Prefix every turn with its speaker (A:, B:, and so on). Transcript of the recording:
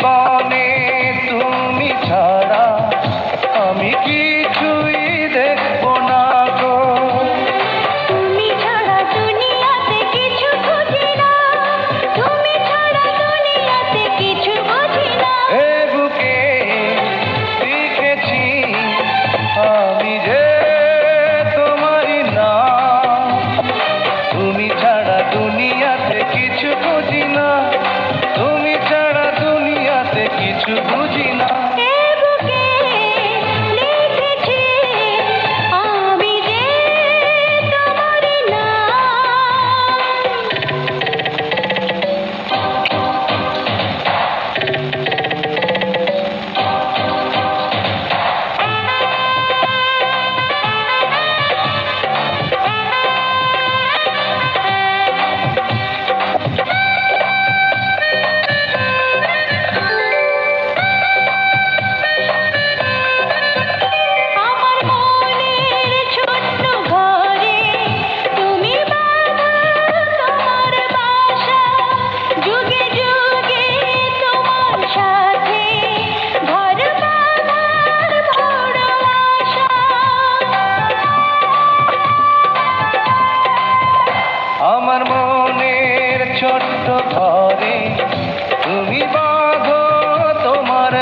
A: জীবনে তুমি ছাড়া আমি কিছুই দেখব না গো।
B: তুমি ছাড়া দুনিয়াতে কিছু বুঝি না, তুমি ছাড়া দুনিয়াতে কিছু বুঝি না।
A: এ বুকে লিখেছি আমি যে তোমারই না, তুমি ছাড়া দুনিয়াতে কিছু বুঝি না, তুমি ছাড়া দুনিয়াতে কিছু বুঝি না।
B: এ বুকে লিখেছি আমি যে তোমারই না। আমার মনের ছোট্ট ঘরে তুমি বাঁধা তোমার বাসা, যুগে যুগে তোমার সাথে ঘর বাঁধার বড় আশা।
A: আমার মনের ছোট্ট ঘরে তুমি বাঁধো তোমার